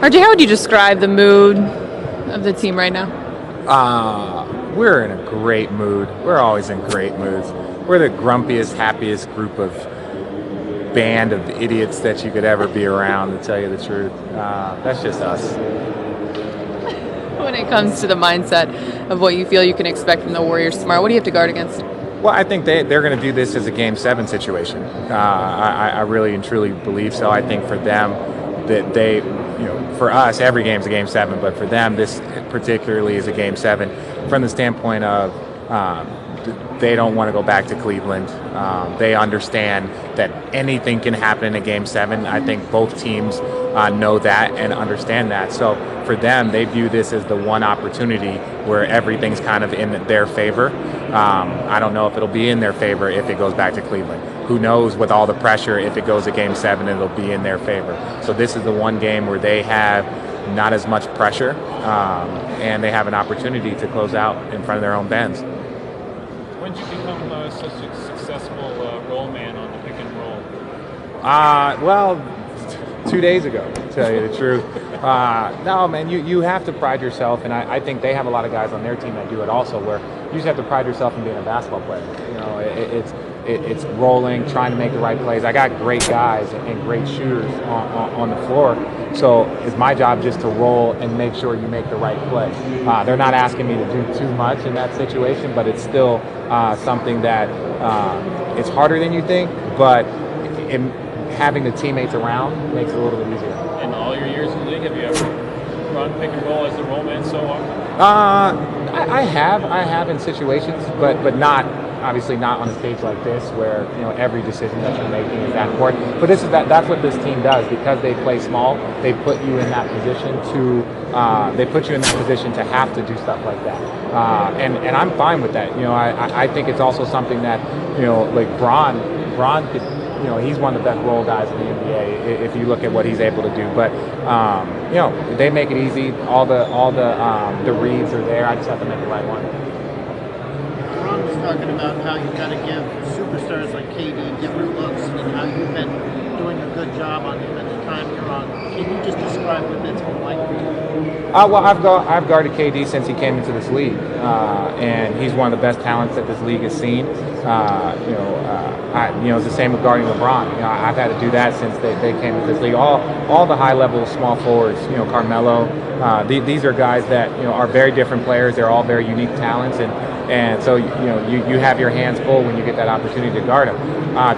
RJ, how would you describe the mood of the team right now? We're in a great mood. We're always in great moods. We're the grumpiest, happiest group of band of idiots that you could ever be around, to tell you the truth. That's just us. When it comes to the mindset of what you feel you can expect from the Warriors tomorrow, what do you have to guard against? Well, I think they're going to do this as a Game 7 situation. I really and truly believe so. I think for them, that they, for us, every game's a Game 7, but for them, this particularly is a Game 7 from the standpoint of they don't want to go back to Cleveland. They understand that anything can happen in a Game 7. I think both teams know that and understand that. So for them, they view this as the one opportunity where everything's kind of in their favor. I don't know if it'll be in their favor if it goes back to Cleveland. Who knows with all the pressure, if it goes to Game 7, it'll be in their favor. So this is the one game where they have not as much pressure and they have an opportunity to close out in front of their own fans. When did you become such a successful role man on the pick and roll? Well, 2 days ago, to tell you the truth. No, man, you have to pride yourself, and I think they have a lot of guys on their team that do it also, where you just have to pride yourself in being a basketball player. It's rolling, trying to make the right plays. I got great guys and great shooters on the floor, so it's my job just to roll and make sure you make the right play. They're not asking me to do too much in that situation, but it's still something that it's harder than you think, but having the teammates around makes it a little bit easier. In all your years in the league, have you ever run pick and roll as the role man so often? I have in situations, but not. Obviously not on a stage like this where every decision that you're making is that important. But that's what this team does, because they play small. They put you in that position to have to do stuff like that. And I'm fine with that. I think it's also something that like Bron could. He's one of the best role guys in the NBA if you look at what he's able to do. But they make it easy. All the reads are there. I just have to make the right one. LeBron was talking about how you got to give superstars like KD different looks, and how you've been doing a good job on him at the time you're on. Can you just describe what that's been like for you? Well, I've guarded KD since he came into this league, and he's one of the best talents that this league has seen. It's the same with guarding LeBron. I've had to do that since they came into this league. All the high-level small forwards, Carmelo, these are guys that are very different players. They're all very unique talents, and so you have your hands full when you get that opportunity to guard them.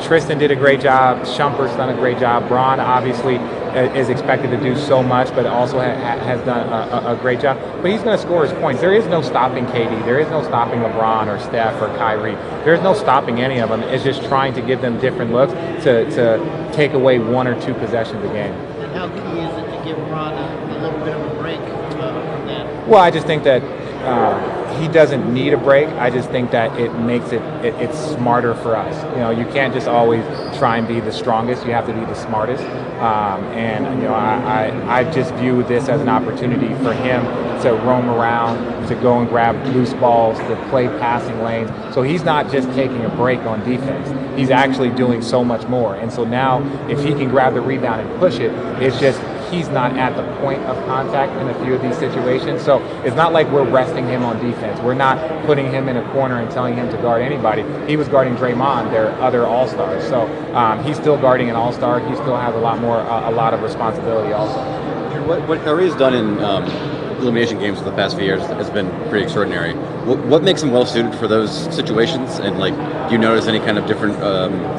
Tristan did a great job. Shumpert's done a great job. Bron obviously is expected to do so much, but also has done a great job. But he's going to score his points. There is no stopping KD. There is no stopping LeBron or Steph or Kyrie. There's no stopping any of them. It's just trying to give them different looks to take away one or two possessions a game. And how key is it to give Bron a little bit of a break from that? Well, I just think that he doesn't need a break. I just think that it makes it's smarter for us. You can't just always try and be the strongest. You have to be the smartest. I just view this as an opportunity for him to roam around, to go and grab loose balls, to play passing lanes. So he's not just taking a break on defense. He's actually doing so much more. And so now, if he can grab the rebound and push it, it's just he's not at the point of contact in a few of these situations. So it's not like we're resting him on defense. We're not putting him in a corner and telling him to guard anybody. He was guarding Draymond, their other all-stars. So he's still guarding an all-star. He still has a lot of responsibility also. What Kyrie's done in elimination games for the past few years has been pretty extraordinary. What makes him well suited for those situations? And do you notice any kind of different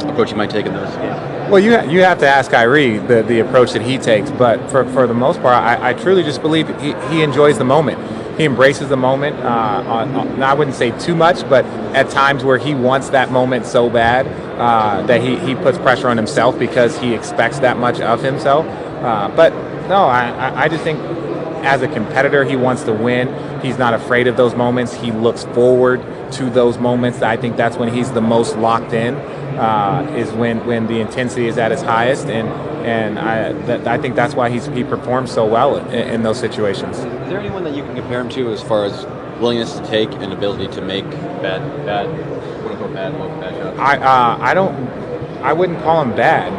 approach you might take in those games? Well, you have to ask Kyrie the approach that he takes, but for the most part, I truly just believe he enjoys the moment. He embraces the moment. I wouldn't say too much, but at times where he wants that moment so bad that he puts pressure on himself because he expects that much of himself. But no, I just think as a competitor, he wants to win. He's not afraid of those moments. He looks forward to those moments. I think that's when he's the most locked in. Is when the intensity is at its highest, and I think that's why he performs so well in those situations. Is there anyone that you can compare him to as far as willingness to take and ability to make bad shots? I wouldn't call him bad.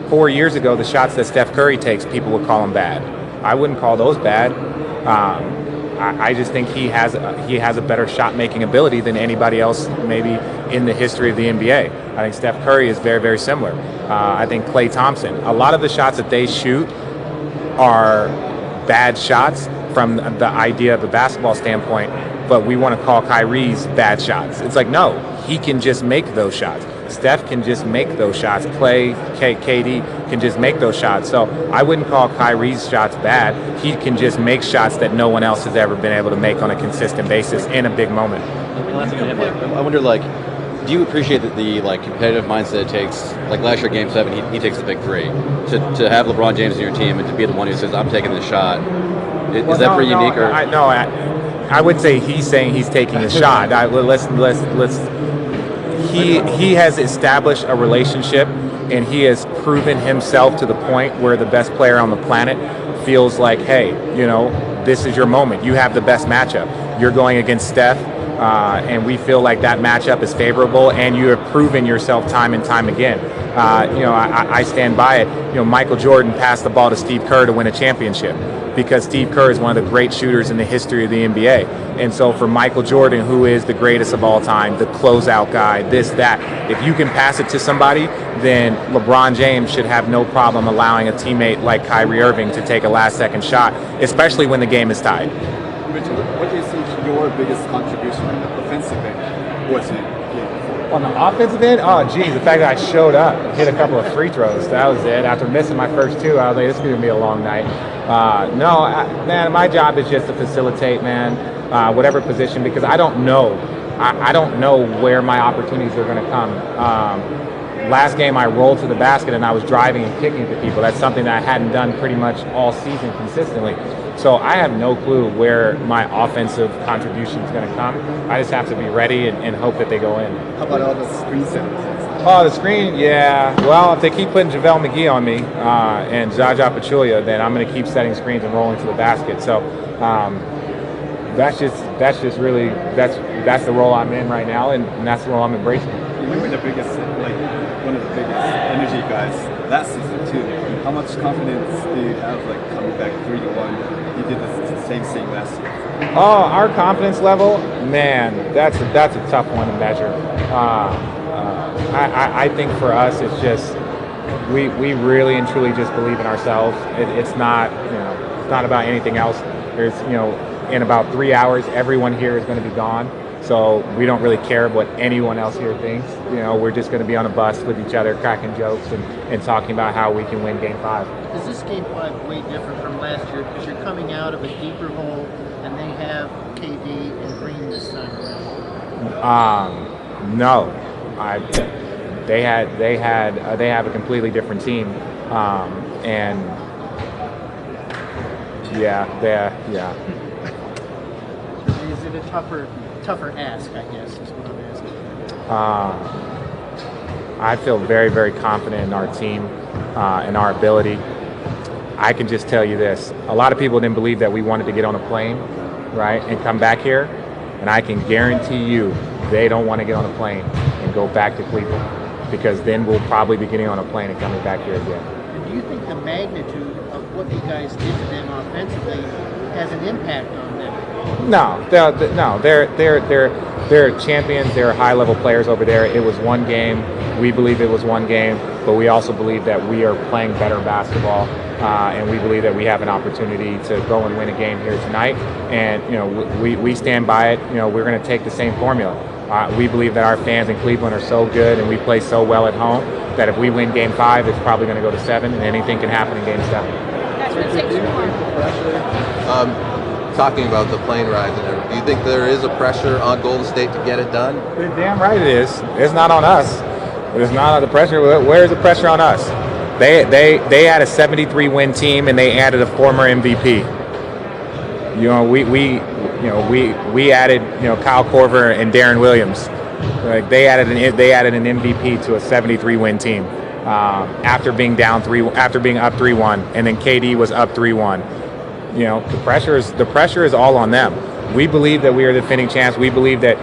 4 years ago, the shots that Steph Curry takes, people would call them bad. I wouldn't call those bad. I just think he has a better shot making ability than anybody else maybe in the history of the NBA. I think Steph Curry is very, very similar. I think Klay Thompson, a lot of the shots that they shoot are bad shots from the idea of a basketball standpoint, but we want to call Kyrie's bad shots. It's like, no, he can just make those shots. Steph can just make those shots. KD can just make those shots. So I wouldn't call Kyrie's shots bad. He can just make shots that no one else has ever been able to make on a consistent basis in a big moment. I wonder, like, do you appreciate the competitive mindset it takes? Like last year, Game 7, he takes the big three. To have LeBron James in your team and to be the one who says, "I'm taking this shot," is that pretty unique? Or I would say he's saying he's taking the shot. He has established a relationship, and he has proven himself to the point where the best player on the planet feels like, hey, this is your moment. You have the best matchup. You're going against Steph, and we feel like that matchup is favorable, and you have proven yourself time and time again. I stand by it. Michael Jordan passed the ball to Steve Kerr to win a championship because Steve Kerr is one of the great shooters in the history of the NBA. And so for Michael Jordan, who is the greatest of all time, the closeout guy, this, that, if you can pass it to somebody, then LeBron James should have no problem allowing a teammate like Kyrie Irving to take a last-second shot, especially when the game is tied. Richard, what do you think your biggest contribution on the offensive end was in game 4? On the offensive end, the fact that I showed up, hit a couple of free throws, that was it. After missing my first two, I was like, this is going to be a long night. Man, my job is just to facilitate, man, whatever position, because I don't know. I don't know where my opportunities are going to come. Last game, I rolled to the basket and I was driving and kicking to people. That's something that I hadn't done pretty much all season consistently. So I have no clue where my offensive contribution is going to come. I just have to be ready and hope that they go in. How about all the screen settings? Oh, the screen, yeah. Well, if they keep putting JaVale McGee on me and Zaza Pachulia, then I'm going to keep setting screens and rolling to the basket. So that's just really that's the role I'm in right now, and that's the role I'm embracing. You were the biggest, one of the biggest energy guys last season too. How much confidence do you have, coming back 3-1? You did the same thing last year. Oh, our confidence level, man, that's a tough one to measure. I think for us, it's just we really and truly just believe in ourselves. It's not about anything else. There's in about 3 hours, everyone here is going to be gone. So we don't really care what anyone else here thinks. We're just going to be on a bus with each other, cracking jokes and talking about how we can win Game 5. Is this Game 5 way different from last year because you're coming out of a deeper hole and they have KD and Green this time around? No, they have a completely different team, and yeah. Is it a tougher ask, I guess, is what I'm asking? I feel very, very confident in our team and our ability. I can just tell you this. A lot of people didn't believe that we wanted to get on a plane, right, and come back here. And I can guarantee you they don't want to get on a plane and go back to Cleveland, because then we'll probably be getting on a plane and coming back here again. And do you think the magnitude of what you guys did to them offensively has an impact on them? No, they're champions. They're high-level players over there. It was one game. We believe it was one game, but we also believe that we are playing better basketball, and we believe that we have an opportunity to go and win a game here tonight. And we stand by it. We're going to take the same formula. We believe that our fans in Cleveland are so good, and we play so well at home that if we win Game 5, it's probably going to go to 7, and anything can happen in Game 7. Guys, we're going to take 2 more. Talking about the plane rides and everything, do you think there is a pressure on Golden State to get it done? You're damn right it is. It's not on us. It's not the pressure. Where's the pressure on us? They had a 73-win team and they added a former MVP. We added Kyle Korver and Darren Williams. They added an MVP to a 73-win team after being up 3-1, and then KD was up 3-1. The pressure is all on them. We believe that we are the defending champs. We believe that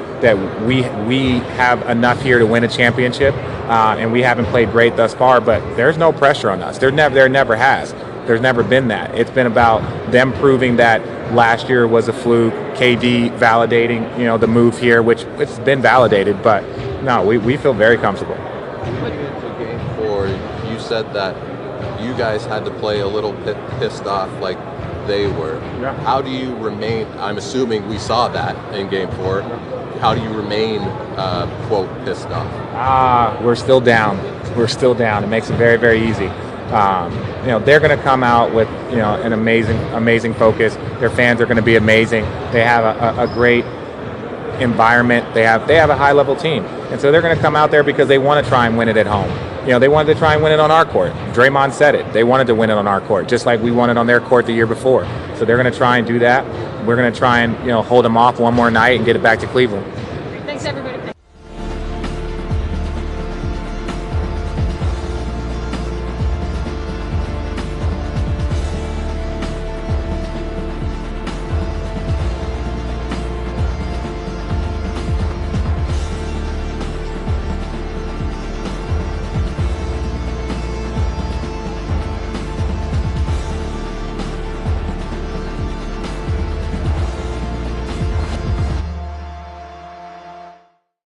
we have enough here to win a championship. and we haven't played great thus far. But there's no pressure on us. There never has. There's never been that. It's been about them proving that last year was a fluke. KD validating, the move here, which it's been validated. But no, we feel very comfortable. Game 4, you said that you guys had to play a little bit pissed off like they were. Yeah. How do you remain? I'm assuming we saw that in Game 4. How do you remain, quote, pissed off? We're still down. We're still down. It makes it very, very easy. They're going to come out with an amazing focus. Their fans are going to be amazing. They have a great environment. They have a high level team, and so they're going to come out there because they want to try and win it at home. They wanted to try and win it on our court. Draymond said it. They wanted to win it on our court, just like we won it on their court the year before. So they're going to try and do that. We're going to try and hold them off one more night and get it back to Cleveland.